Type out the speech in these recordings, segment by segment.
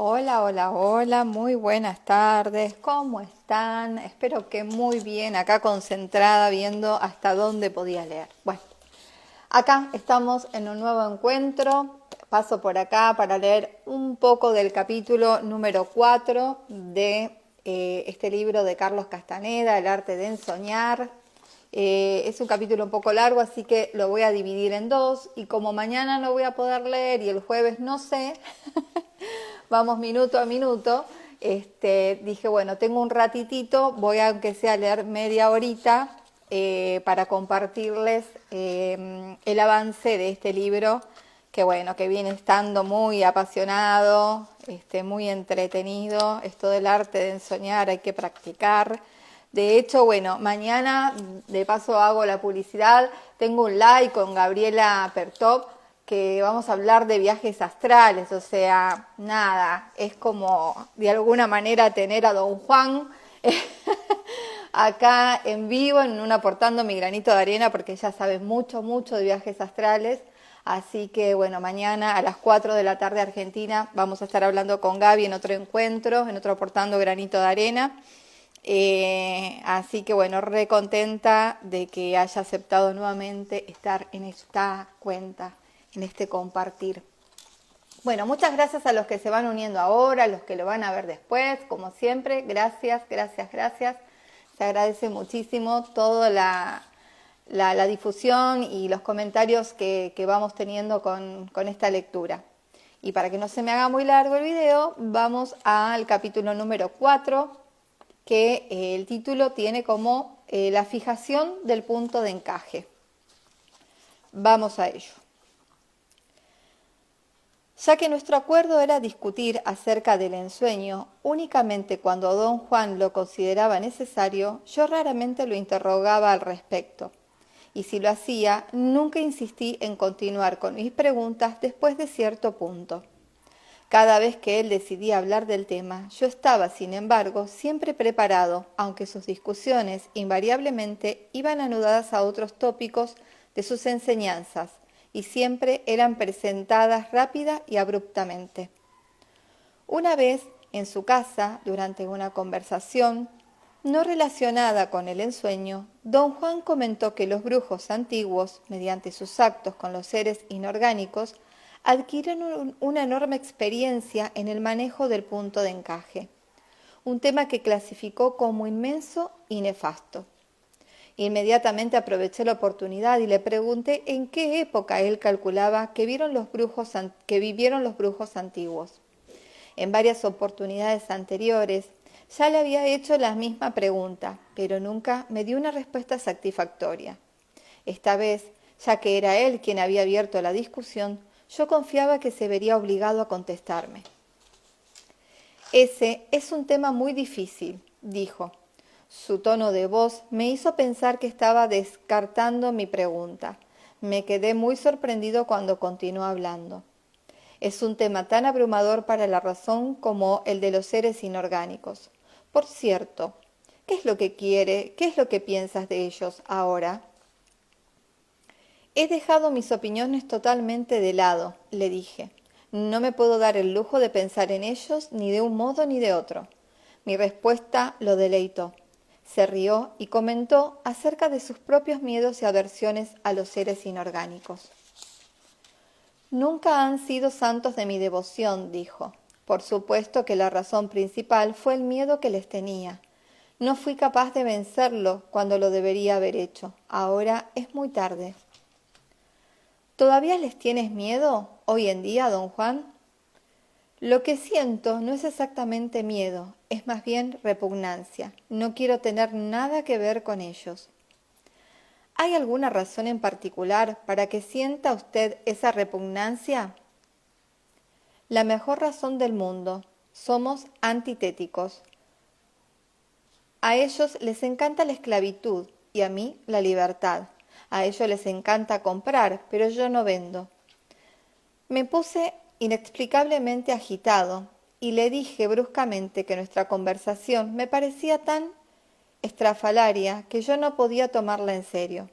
Hola, hola, hola, muy buenas tardes, ¿cómo están? Espero que muy bien, acá concentrada viendo hasta dónde podía leer. Bueno, acá estamos en un nuevo encuentro, paso por acá para leer un poco del capítulo número 4 de este libro de Carlos Castaneda, El arte de ensoñar. Es un capítulo un poco largo, así que lo voy a dividir en dos y como mañana no voy a poder leer y el jueves no sé, vamos minuto a minuto, dije, bueno, tengo un ratitito, voy a, aunque sea a leer media horita para compartirles el avance de este libro, que bueno, que viene estando muy apasionado, muy entretenido, esto del arte de ensoñar hay que practicar. De hecho, bueno, mañana de paso hago la publicidad, tengo un live con Gabriela Pertop, que vamos a hablar de viajes astrales, o sea, nada, es como de alguna manera tener a Don Juan acá en vivo, en un aportando mi granito de arena, porque ella sabe mucho, mucho de viajes astrales. Así que bueno, mañana a las 4 de la tarde Argentina vamos a estar hablando con Gaby en otro encuentro, en otro aportando granito de arena. Así que bueno, re contenta de que haya aceptado nuevamente estar en esta cuenta, en este compartir. Bueno, muchas gracias a los que se van uniendo ahora, a los que lo van a ver después, como siempre, gracias, gracias, gracias. Se agradece muchísimo toda la difusión y los comentarios que vamos teniendo con esta lectura. Y para que no se me haga muy largo el video, vamos al capítulo número 4, que el título tiene como la fijación del punto de encaje. Vamos a ello. Ya que nuestro acuerdo era discutir acerca del ensueño únicamente cuando don Juan lo consideraba necesario, yo raramente lo interrogaba al respecto. Y si lo hacía, nunca insistí en continuar con mis preguntas después de cierto punto. Cada vez que él decidía hablar del tema, yo estaba, sin embargo, siempre preparado, aunque sus discusiones invariablemente iban anudadas a otros tópicos de sus enseñanzas, y siempre eran presentadas rápida y abruptamente. Una vez, en su casa, durante una conversación no relacionada con el ensueño, don Juan comentó que los brujos antiguos, mediante sus actos con los seres inorgánicos, adquieren una enorme experiencia en el manejo del punto de encaje, un tema que clasificó como inmenso y nefasto. Inmediatamente aproveché la oportunidad y le pregunté en qué época él calculaba que vivieron los brujos antiguos. En varias oportunidades anteriores ya le había hecho la misma pregunta, pero nunca me dio una respuesta satisfactoria. Esta vez, ya que era él quien había abierto la discusión, yo confiaba que se vería obligado a contestarme. Ese es un tema muy difícil, dijo. Su tono de voz me hizo pensar que estaba descartando mi pregunta. Me quedé muy sorprendido cuando continuó hablando. Es un tema tan abrumador para la razón como el de los seres inorgánicos. Por cierto, ¿qué es lo que quiere? ¿Qué es lo que piensas de ellos ahora? He dejado mis opiniones totalmente de lado, le dije. No me puedo dar el lujo de pensar en ellos ni de un modo ni de otro. Mi respuesta lo deleitó. Se rió y comentó acerca de sus propios miedos y aversiones a los seres inorgánicos. Nunca han sido santos de mi devoción, dijo. Por supuesto que la razón principal fue el miedo que les tenía. No fui capaz de vencerlo cuando lo debería haber hecho. Ahora es muy tarde. ¿Todavía les tienes miedo hoy en día, don Juan? Lo que siento no es exactamente miedo, es más bien repugnancia. No quiero tener nada que ver con ellos. ¿Hay alguna razón en particular para que sienta usted esa repugnancia? La mejor razón del mundo. Somos antitéticos. A ellos les encanta la esclavitud y a mí la libertad. A ellos les encanta comprar, pero yo no vendo. Me puse inexplicablemente agitado y le dije bruscamente que nuestra conversación me parecía tan estrafalaria que yo no podía tomarla en serio.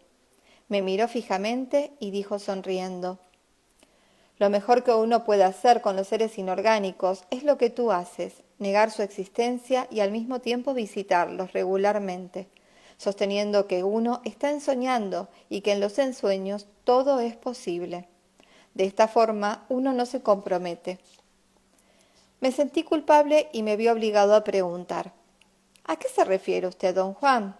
Me miró fijamente y dijo sonriendo: Lo mejor que uno puede hacer con los seres inorgánicos es lo que tú haces, negar su existencia y al mismo tiempo visitarlos regularmente, sosteniendo que uno está ensoñando y que en los ensueños todo es posible. De esta forma uno no se compromete. Me sentí culpable y me vi obligado a preguntar: ¿a qué se refiere usted, don Juan?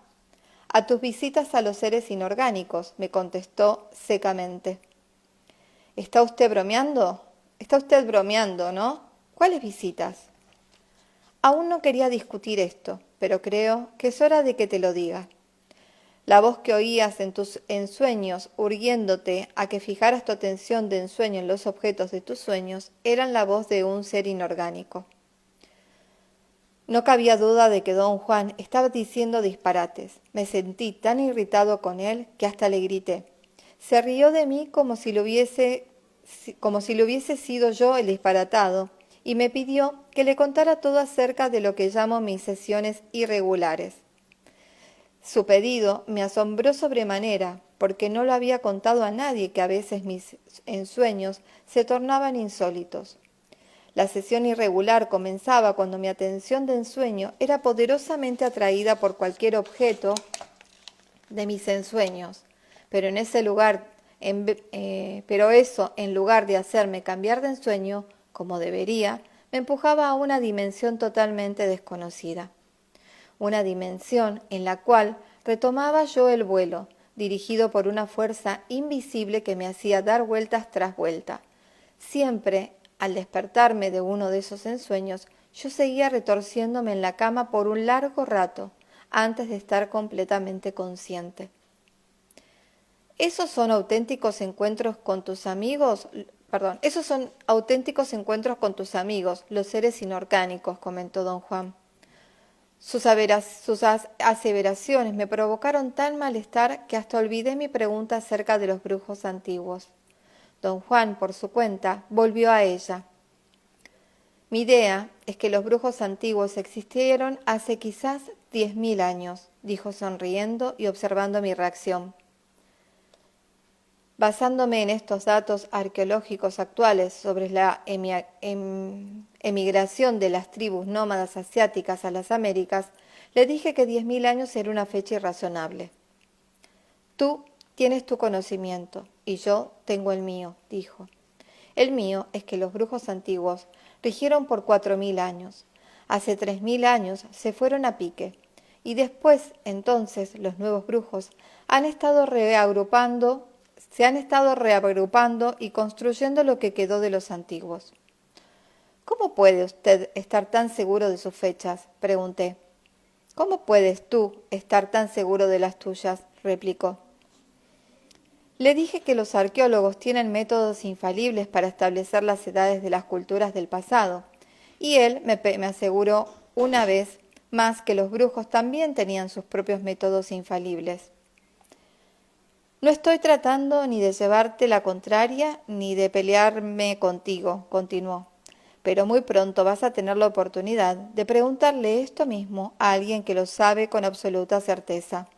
A tus visitas a los seres inorgánicos, me contestó secamente. ¿Está usted bromeando? Está usted bromeando, ¿no? ¿Cuáles visitas? Aún no quería discutir esto, pero creo que es hora de que te lo diga. La voz que oías en tus ensueños, urgiéndote a que fijaras tu atención de ensueño en los objetos de tus sueños, eran la voz de un ser inorgánico. No cabía duda de que don Juan estaba diciendo disparates. Me sentí tan irritado con él que hasta le grité. Se rió de mí como si lo hubiese sido yo el disparatado, y me pidió que le contara todo acerca de lo que llamo mis sesiones irregulares. Su pedido me asombró sobremanera, porque no lo había contado a nadie que a veces mis ensueños se tornaban insólitos. La sesión irregular comenzaba cuando mi atención de ensueño era poderosamente atraída por cualquier objeto de mis ensueños, pero eso, en lugar de hacerme cambiar de ensueño, como debería, me empujaba a una dimensión totalmente desconocida. Una dimensión en la cual retomaba yo el vuelo, dirigido por una fuerza invisible que me hacía dar vueltas tras vuelta. Siempre, al despertarme de uno de esos ensueños, yo seguía retorciéndome en la cama por un largo rato, antes de estar completamente consciente. Esos son auténticos encuentros con tus amigos, los seres inorgánicos, comentó don Juan. Sus aseveraciones me provocaron tal malestar que hasta olvidé mi pregunta acerca de los brujos antiguos. Don Juan, por su cuenta, volvió a ella. Mi idea es que los brujos antiguos existieron hace quizás 10.000 años, dijo sonriendo y observando mi reacción. Basándome en estos datos arqueológicos actuales sobre la emigración de las tribus nómadas asiáticas a las Américas, le dije que 10.000 años era una fecha irrazonable. Tú tienes tu conocimiento y yo tengo el mío, dijo. El mío es que los brujos antiguos rigieron por 4.000 años. Hace 3.000 años se fueron a pique y después, entonces, los nuevos brujos se han estado reagrupando y construyendo lo que quedó de los antiguos. ¿Cómo puede usted estar tan seguro de sus fechas?, pregunté. ¿Cómo puedes tú estar tan seguro de las tuyas?, replicó. Le dije que los arqueólogos tienen métodos infalibles para establecer las edades de las culturas del pasado, y él me aseguró una vez más que los brujos también tenían sus propios métodos infalibles. No estoy tratando ni de llevarte la contraria ni de pelearme contigo, continuó, pero muy pronto vas a tener la oportunidad de preguntarle esto mismo a alguien que lo sabe con absoluta certeza.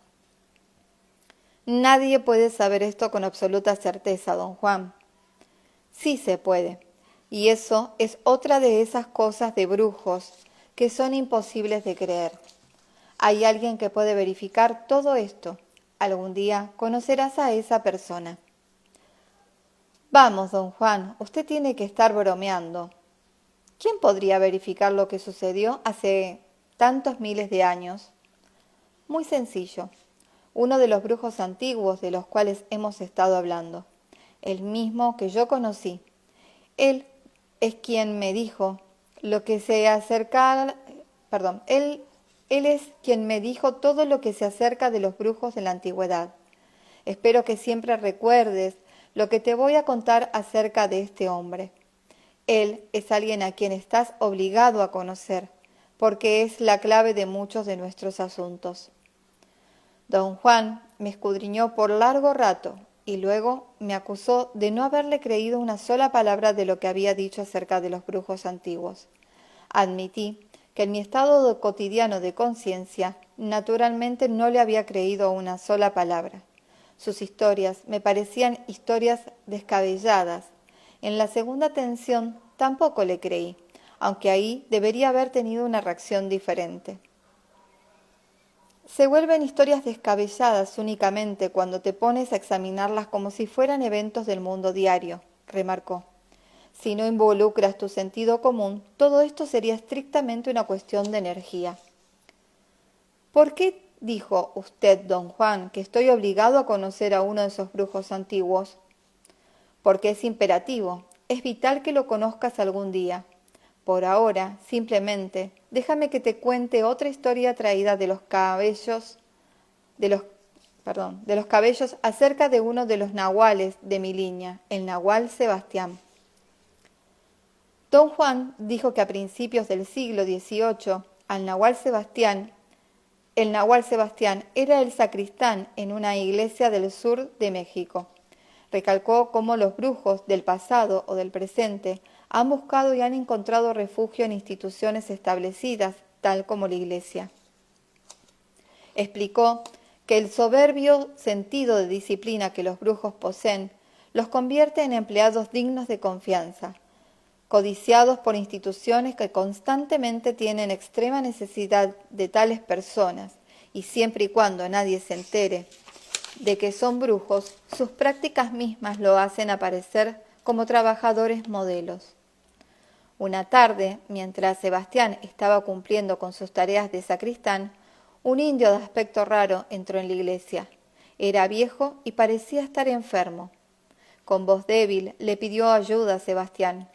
Nadie puede saber esto con absoluta certeza, don Juan. Sí se puede, y eso es otra de esas cosas de brujos que son imposibles de creer. Hay alguien que puede verificar todo esto. Algún día conocerás a esa persona. Vamos, don Juan, usted tiene que estar bromeando. ¿Quién podría verificar lo que sucedió hace tantos miles de años? Muy sencillo. Uno de los brujos antiguos de los cuales hemos estado hablando, el mismo que yo conocí. Él es quien me dijo lo que se acerca, él es quien me dijo todo lo que se acerca de los brujos de la antigüedad. Espero que siempre recuerdes lo que te voy a contar acerca de este hombre. Él es alguien a quien estás obligado a conocer, porque es la clave de muchos de nuestros asuntos. Don Juan me escudriñó por largo rato y luego me acusó de no haberle creído una sola palabra de lo que había dicho acerca de los brujos antiguos. Admití que en mi estado cotidiano de conciencia, naturalmente no le había creído una sola palabra. Sus historias me parecían historias descabelladas, En la segunda tensión tampoco le creí, aunque ahí debería haber tenido una reacción diferente. Se vuelven historias descabelladas únicamente cuando te pones a examinarlas como si fueran eventos del mundo diario, remarcó. Si no involucras tu sentido común, todo esto sería estrictamente una cuestión de energía. ¿Por qué dijo usted, don Juan, que estoy obligado a conocer a uno de esos brujos antiguos? Porque es imperativo, es vital que lo conozcas algún día. Por ahora, simplemente, déjame que te cuente otra historia traída de los cabellos, de los cabellos acerca de uno de los nahuales de mi línea, el nahual Sebastián. Don Juan dijo que a principios del siglo XVIII, el nahual Sebastián era el sacristán en una iglesia del sur de México. Recalcó cómo los brujos del pasado o del presente han buscado y han encontrado refugio en instituciones establecidas, tal como la iglesia. Explicó que el soberbio sentido de disciplina que los brujos poseen los convierte en empleados dignos de confianza, codiciados por instituciones que constantemente tienen extrema necesidad de tales personas, y siempre y cuando nadie se entere de que son brujos, sus prácticas mismas lo hacen aparecer como trabajadores modelos. Una tarde, mientras Sebastián estaba cumpliendo con sus tareas de sacristán, un indio de aspecto raro entró en la iglesia. Era viejo y parecía estar enfermo. Con voz débil le pidió ayuda a Sebastián.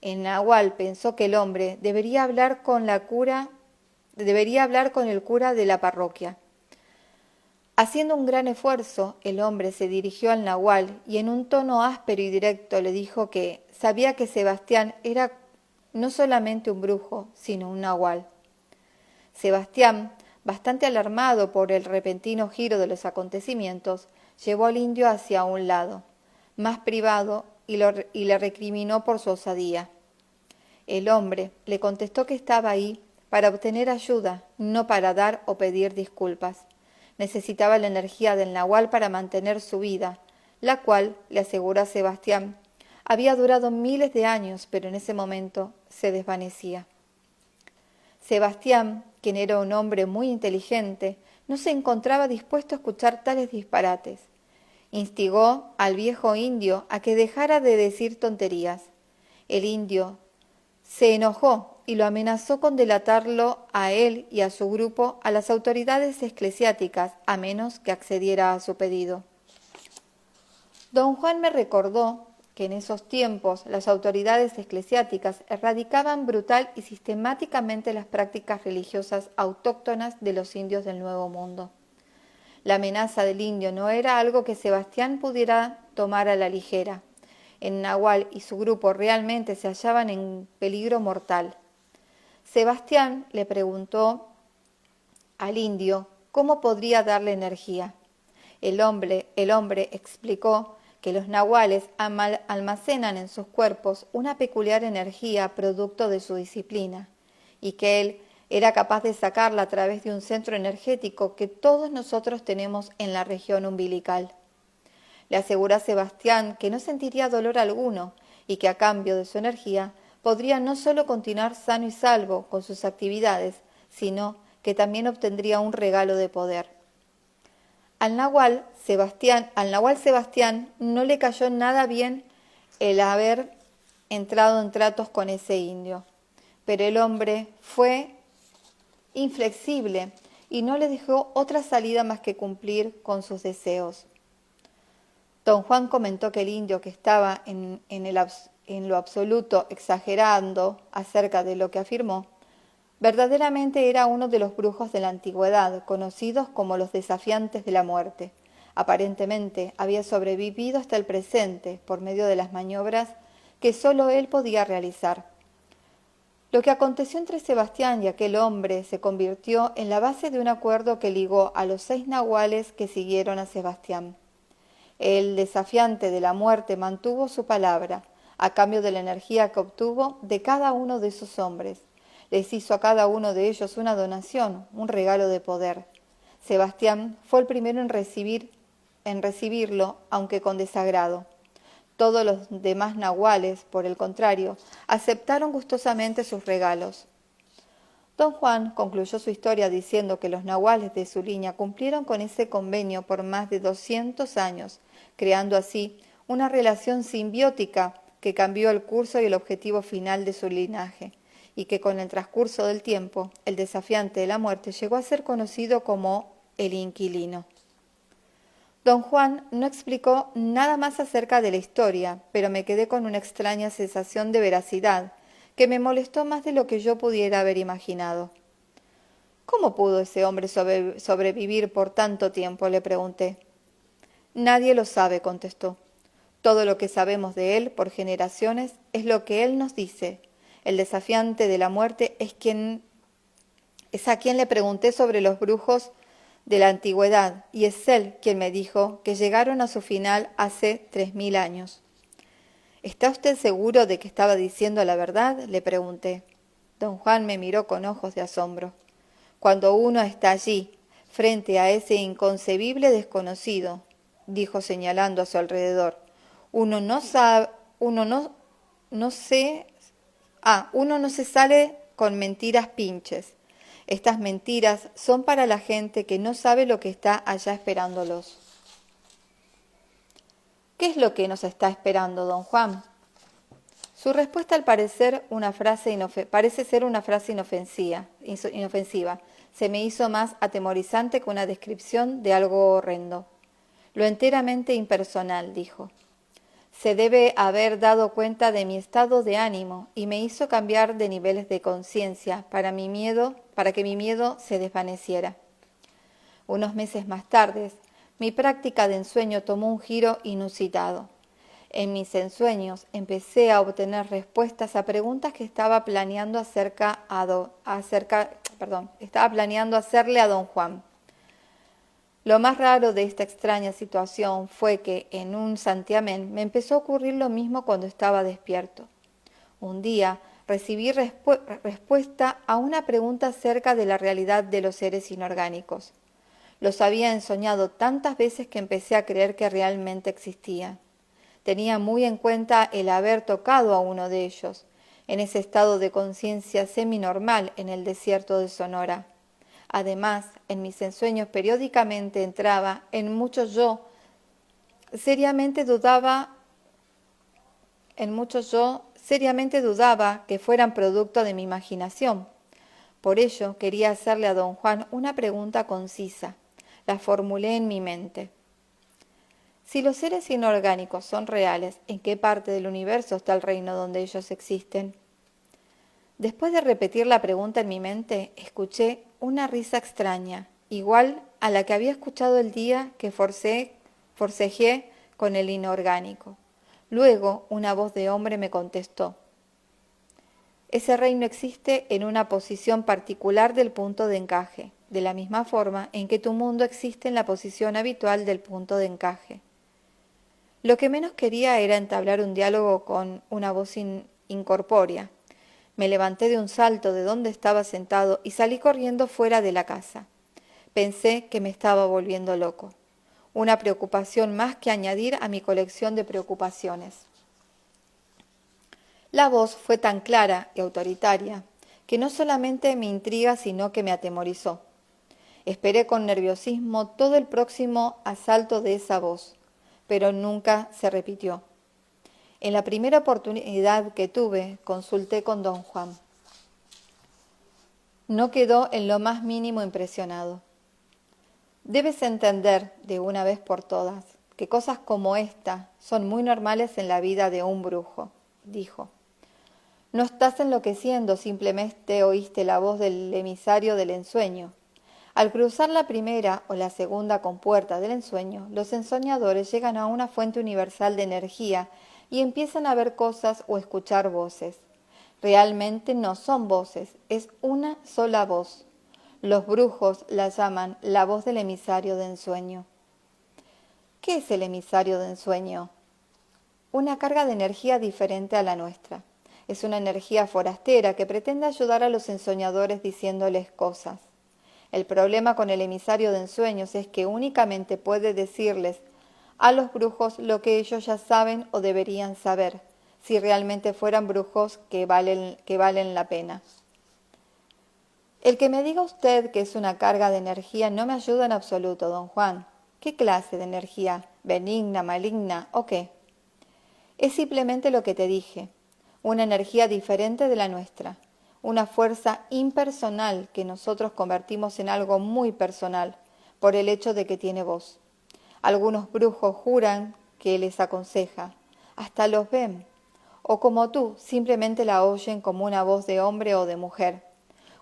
El nahual pensó que el hombre debería hablar con el cura de la parroquia. Haciendo un gran esfuerzo, el hombre se dirigió al nahual y en un tono áspero y directo le dijo que sabía que Sebastián era no solamente un brujo, sino un nahual. Sebastián, bastante alarmado por el repentino giro de los acontecimientos, llevó al indio hacia un lado, más privado, y le recriminó por su osadía. El hombre le contestó que estaba ahí para obtener ayuda, no para dar o pedir disculpas. Necesitaba la energía del nahual para mantener su vida, la cual, le aseguró a Sebastián, había durado miles de años, pero en ese momento se desvanecía. Sebastián, quien era un hombre muy inteligente, no se encontraba dispuesto a escuchar tales disparates. Instigó al viejo indio a que dejara de decir tonterías. El indio se enojó y lo amenazó con delatarlo a él y a su grupo a las autoridades eclesiásticas, a menos que accediera a su pedido. Don Juan me recordó que en esos tiempos las autoridades eclesiásticas erradicaban brutal y sistemáticamente las prácticas religiosas autóctonas de los indios del Nuevo Mundo. La amenaza del indio no era algo que Sebastián pudiera tomar a la ligera. El nahual y su grupo realmente se hallaban en peligro mortal. Sebastián le preguntó al indio cómo podría darle energía. El hombre explicó que los nahuales almacenan en sus cuerpos una peculiar energía producto de su disciplina, y que él era capaz de sacarla a través de un centro energético que todos nosotros tenemos en la región umbilical. Le aseguró a Sebastián que no sentiría dolor alguno y que a cambio de su energía podría no solo continuar sano y salvo con sus actividades, sino que también obtendría un regalo de poder. Al nahual Sebastián no le cayó nada bien el haber entrado en tratos con ese indio, pero el hombre fue inflexible y no le dejó otra salida más que cumplir con sus deseos. Don Juan comentó que el indio, que estaba en lo absoluto exagerando acerca de lo que afirmó, verdaderamente era uno de los brujos de la antigüedad, conocidos como los desafiantes de la muerte. Aparentemente había sobrevivido hasta el presente por medio de las maniobras que sólo él podía realizar. Lo que aconteció entre Sebastián y aquel hombre se convirtió en la base de un acuerdo que ligó a los 6 nahuales que siguieron a Sebastián. El desafiante de la muerte mantuvo su palabra, a cambio de la energía que obtuvo de cada uno de esos hombres. Les hizo a cada uno de ellos una donación, un regalo de poder. Sebastián fue el primero en recibirlo, aunque con desagrado. Todos los demás nahuales, por el contrario, aceptaron gustosamente sus regalos. Don Juan concluyó su historia diciendo que los nahuales de su línea cumplieron con ese convenio por más de 200 años, creando así una relación simbiótica que cambió el curso y el objetivo final de su linaje, y que con el transcurso del tiempo, el desafiante de la muerte llegó a ser conocido como el inquilino. Don Juan no explicó nada más acerca de la historia, pero me quedé con una extraña sensación de veracidad, que me molestó más de lo que yo pudiera haber imaginado. ¿Cómo pudo ese hombre sobrevivir por tanto tiempo?, le pregunté. Nadie lo sabe, contestó. Todo lo que sabemos de él por generaciones es lo que él nos dice. El desafiante de la muerte es a quien le pregunté sobre los brujos de la antigüedad, y es él quien me dijo que llegaron a su final hace 3000 años. ¿Está usted seguro de que estaba diciendo la verdad?, le pregunté. Don Juan me miró con ojos de asombro. Cuando uno está allí, frente a ese inconcebible desconocido, dijo señalando a su alrededor, uno no se sale con mentiras pinches. Estas mentiras son para la gente que no sabe lo que está allá esperándolos. ¿Qué es lo que nos está esperando, don Juan? Su respuesta al parecer parece ser una frase inofensiva. Se me hizo más atemorizante que una descripción de algo horrendo. Lo enteramente impersonal, dijo. Se debe haber dado cuenta de mi estado de ánimo y me hizo cambiar de niveles de conciencia para que mi miedo se desvaneciera. Unos meses más tarde, mi práctica de ensueño tomó un giro inusitado. En mis ensueños empecé a obtener respuestas a preguntas que estaba planeando hacerle a don Juan. Lo más raro de esta extraña situación fue que en un santiamén me empezó a ocurrir lo mismo cuando estaba despierto. Un día recibí respuesta a una pregunta acerca de la realidad de los seres inorgánicos. Los había ensoñado tantas veces que empecé a creer que realmente existían. Tenía muy en cuenta el haber tocado a uno de ellos, en ese estado de conciencia seminormal en el desierto de Sonora. Además, en mis ensueños periódicamente entraba en muchos yo seriamente dudaba que fueran producto de mi imaginación. Por ello quería hacerle a don Juan una pregunta concisa. La formulé en mi mente. Si los seres inorgánicos son reales, ¿en qué parte del universo está el reino donde ellos existen? Después de repetir la pregunta en mi mente, escuché una risa extraña, igual a la que había escuchado el día que forcejeé con el inorgánico. Luego, una voz de hombre me contestó. Ese reino existe en una posición particular del punto de encaje, de la misma forma en que tu mundo existe en la posición habitual del punto de encaje. Lo que menos quería era entablar un diálogo con una voz incorpórea. Me levanté de un salto de donde estaba sentado y salí corriendo fuera de la casa. Pensé que me estaba volviendo loco. Una preocupación más que añadir a mi colección de preocupaciones. La voz fue tan clara y autoritaria que no solamente me intriga, sino que me atemorizó. Esperé con nerviosismo todo el próximo asalto de esa voz, pero nunca se repitió. En la primera oportunidad que tuve, consulté con don Juan. No quedó en lo más mínimo impresionado. Debes entender, de una vez por todas, que cosas como esta son muy normales en la vida de un brujo, dijo. No estás enloqueciendo, simplemente oíste la voz del emisario del ensueño. Al cruzar la primera o la segunda compuerta del ensueño, los ensoñadores llegan a una fuente universal de energía y empiezan a ver cosas o escuchar voces. Realmente no son voces, es una sola voz. Los brujos la llaman la voz del emisario de ensueño. ¿Qué es el emisario de ensueño? Una carga de energía diferente a la nuestra. Es una energía forastera que pretende ayudar a los ensoñadores diciéndoles cosas. El problema con el emisario de ensueños es que únicamente puede decirles a los brujos lo que ellos ya saben o deberían saber, si realmente fueran brujos que valen la pena. El que me diga usted que es una carga de energía no me ayuda en absoluto, don Juan. ¿Qué clase de energía? ¿Benigna, maligna o qué? Es simplemente lo que te dije, una energía diferente de la nuestra, una fuerza impersonal que nosotros convertimos en algo muy personal por el hecho de que tiene voz. Algunos brujos juran que les aconseja, hasta los ven, o como tú, simplemente la oyen como una voz de hombre o de mujer,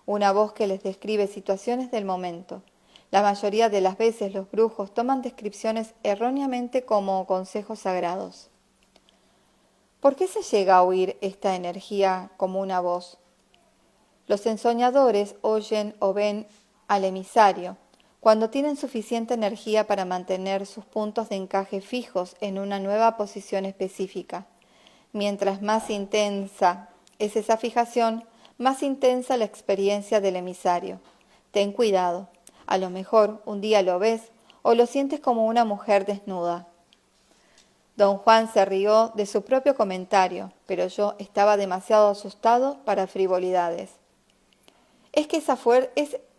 una voz que les describe situaciones del momento. La mayoría de las veces los brujos toman descripciones erróneamente como consejos sagrados. ¿Por qué se llega a oír esta energía como una voz? Los ensoñadores oyen o ven al emisario cuando tienen suficiente energía para mantener sus puntos de encaje fijos en una nueva posición específica. Mientras más intensa es esa fijación, más intensa la experiencia del emisario. Ten cuidado, a lo mejor un día lo ves o lo sientes como una mujer desnuda. Don Juan se rió de su propio comentario, pero yo estaba demasiado asustado para frivolidades. ¿Es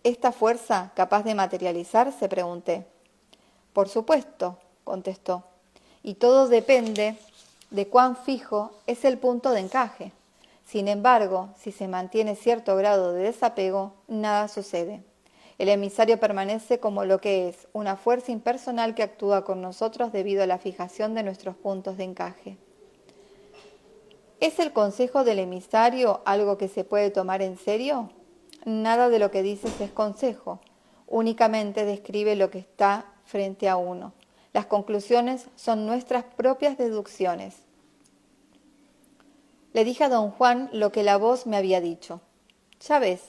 esta fuerza capaz de materializarse?, pregunté. Por supuesto, contestó, y todo depende de cuán fijo es el punto de encaje. Sin embargo, si se mantiene cierto grado de desapego, nada sucede. El emisario permanece como lo que es, una fuerza impersonal que actúa con nosotros debido a la fijación de nuestros puntos de encaje. ¿Es el consejo del emisario algo que se puede tomar en serio? Nada de lo que dices es consejo, únicamente describe lo que está frente a uno. Las conclusiones son nuestras propias deducciones. Le dije a don Juan lo que la voz me había dicho. Ya ves,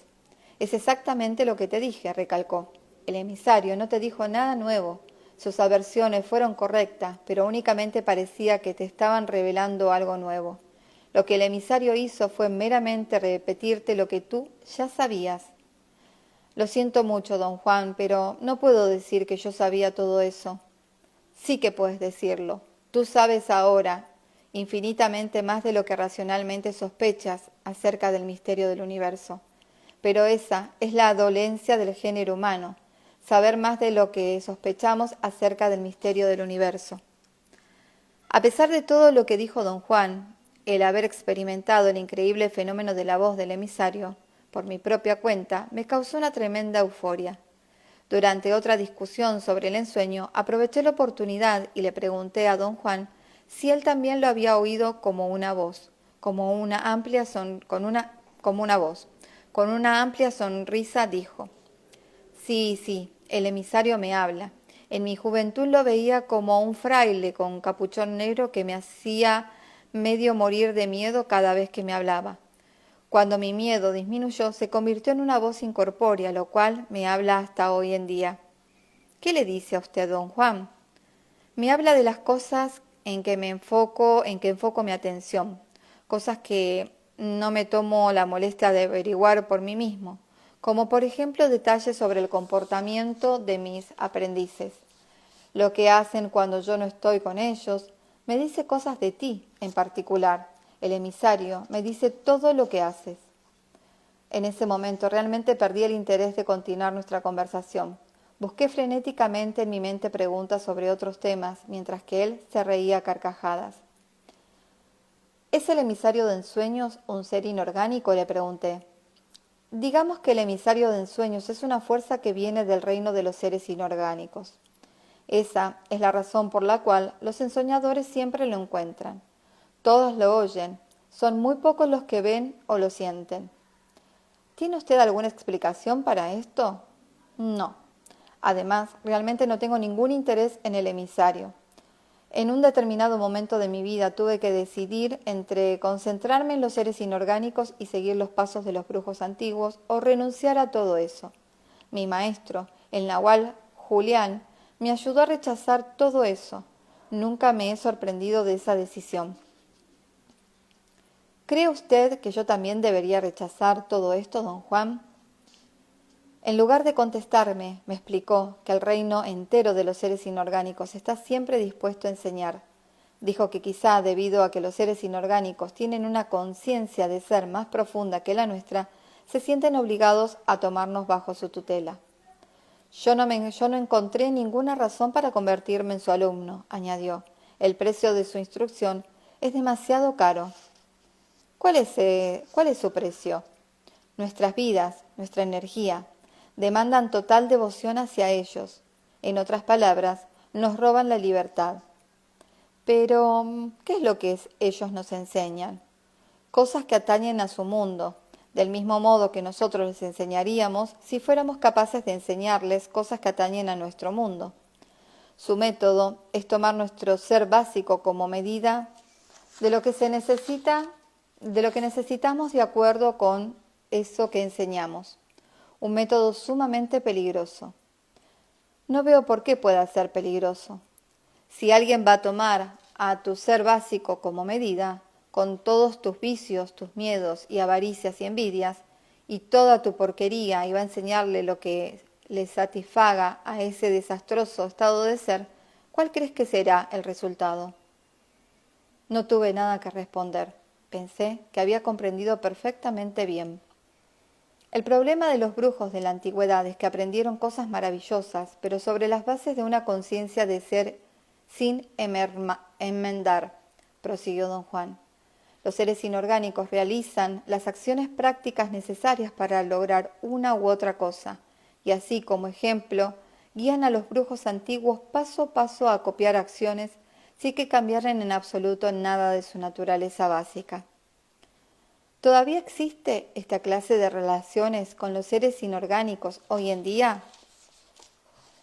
es exactamente lo que te dije, recalcó. El emisario no te dijo nada nuevo. Sus aversiones fueron correctas, pero únicamente parecía que te estaban revelando algo nuevo. Lo que el emisario hizo fue meramente repetirte lo que tú ya sabías. Lo siento mucho, don Juan, pero no puedo decir que yo sabía todo eso. Sí que puedes decirlo. Tú sabes ahora infinitamente más de lo que racionalmente sospechas acerca del misterio del universo. Pero esa es la dolencia del género humano, saber más de lo que sospechamos acerca del misterio del universo. A pesar de todo lo que dijo don Juan, el haber experimentado el increíble fenómeno de la voz del emisario, por mi propia cuenta, me causó una tremenda euforia. Durante otra discusión sobre el ensueño, aproveché la oportunidad y le pregunté a don Juan si él también lo había oído como una voz, con una amplia sonrisa dijo: Sí, el emisario me habla. En mi juventud lo veía como un fraile con capuchón negro que me hacía medio morir de miedo cada vez que me hablaba. Cuando mi miedo disminuyó, se convirtió en una voz incorpórea, lo cual me habla hasta hoy en día. ¿Qué le dice a usted, don Juan? Me habla de las cosas en que enfoco mi atención, cosas que no me tomo la molestia de averiguar por mí mismo, como por ejemplo detalles sobre el comportamiento de mis aprendices, lo que hacen cuando yo no estoy con ellos. Me dice cosas de ti en particular. El emisario me dice todo lo que haces. En ese momento realmente perdí el interés de continuar nuestra conversación. Busqué frenéticamente en mi mente preguntas sobre otros temas, mientras que él se reía a carcajadas. ¿Es el emisario de ensueños un ser inorgánico?, le pregunté. Digamos que el emisario de ensueños es una fuerza que viene del reino de los seres inorgánicos. Esa es la razón por la cual los ensoñadores siempre lo encuentran. Todos lo oyen, son muy pocos los que ven o lo sienten. ¿Tiene usted alguna explicación para esto? No. Además, realmente no tengo ningún interés en el emisario. En un determinado momento de mi vida tuve que decidir entre concentrarme en los seres inorgánicos y seguir los pasos de los brujos antiguos o renunciar a todo eso. Mi maestro, el nahual Julián, me ayudó a rechazar todo eso. Nunca me he sorprendido de esa decisión. ¿Cree usted que yo también debería rechazar todo esto, don Juan? En lugar de contestarme, me explicó que el reino entero de los seres inorgánicos está siempre dispuesto a enseñar. Dijo que quizá debido a que los seres inorgánicos tienen una conciencia de ser más profunda que la nuestra, se sienten obligados a tomarnos bajo su tutela. Yo no encontré ninguna razón para convertirme en su alumno, añadió. El precio de su instrucción es demasiado caro. ¿Cuál es su precio? Nuestras vidas, nuestra energía, demandan total devoción hacia ellos. En otras palabras, nos roban la libertad. Pero, ¿qué es lo que ellos nos enseñan? Cosas que atañen a su mundo, del mismo modo que nosotros les enseñaríamos si fuéramos capaces de enseñarles cosas que atañen a nuestro mundo. Su método es tomar nuestro ser básico como medida de lo que necesitamos de acuerdo con eso que enseñamos. Un método sumamente peligroso. No veo por qué pueda ser peligroso. Si alguien va a tomar a tu ser básico como medida, con todos tus vicios, tus miedos y avaricias y envidias, y toda tu porquería, y va a enseñarle lo que le satisfaga a ese desastroso estado de ser, ¿cuál crees que será el resultado? No tuve nada que responder. Pensé que había comprendido perfectamente bien. El problema de los brujos de la antigüedad es que aprendieron cosas maravillosas, pero sobre las bases de una conciencia de ser sin enmendar, prosiguió don Juan. Los seres inorgánicos realizan las acciones prácticas necesarias para lograr una u otra cosa, y así como ejemplo, guían a los brujos antiguos paso a paso a copiar acciones sin que cambiaran en absoluto nada de su naturaleza básica. ¿Todavía existe esta clase de relaciones con los seres inorgánicos hoy en día?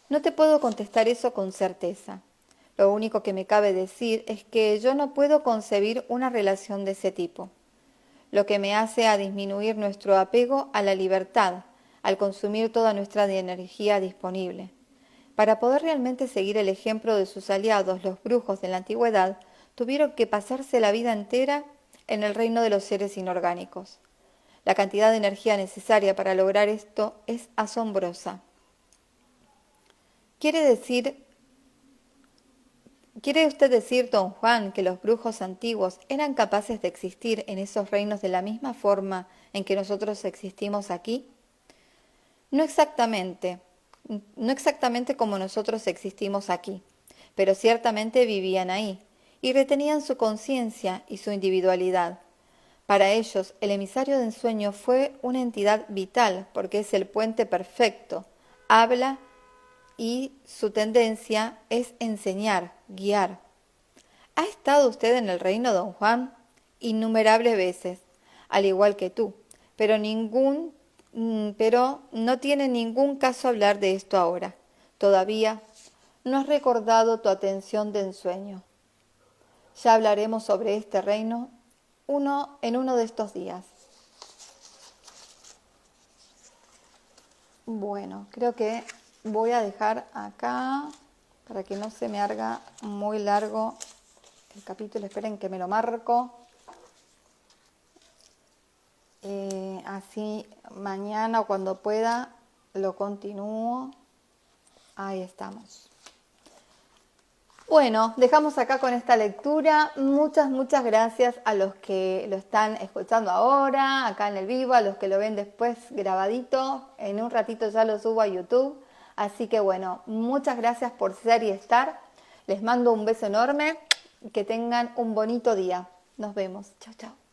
No te puedo contestar eso con certeza. Lo único que me cabe decir es que yo no puedo concebir una relación de ese tipo, lo que me hace a disminuir nuestro apego a la libertad, al consumir toda nuestra energía disponible. Para poder realmente seguir el ejemplo de sus aliados, los brujos de la antigüedad tuvieron que pasarse la vida entera en el reino de los seres inorgánicos. La cantidad de energía necesaria para lograr esto es asombrosa. ¿Quiere usted decir, don Juan, que los brujos antiguos eran capaces de existir en esos reinos de la misma forma en que nosotros existimos aquí? No exactamente como nosotros existimos aquí, pero ciertamente vivían ahí y retenían su conciencia y su individualidad. Para ellos, el emisario de ensueño fue una entidad vital porque es el puente perfecto, habla y su tendencia es enseñar, guiar. ¿Ha estado usted en el reino, don Juan? Innumerables veces, al igual que tú, pero no tiene ningún caso hablar de esto ahora. Todavía no has recordado tu atención de ensueño. Ya hablaremos sobre este reino en uno de estos días. Bueno, creo que voy a dejar acá para que no se me haga muy largo el capítulo. Esperen que me lo marco. Así mañana o cuando pueda lo continúo. Ahí estamos. Bueno, dejamos acá con esta lectura. Muchas gracias a los que lo están escuchando ahora, acá en el vivo, a los que lo ven después grabadito. En un ratito ya lo subo a YouTube. Así que bueno, muchas gracias por ser y estar. Les mando un beso enorme. Que tengan un bonito día. Nos vemos. Chao, chao.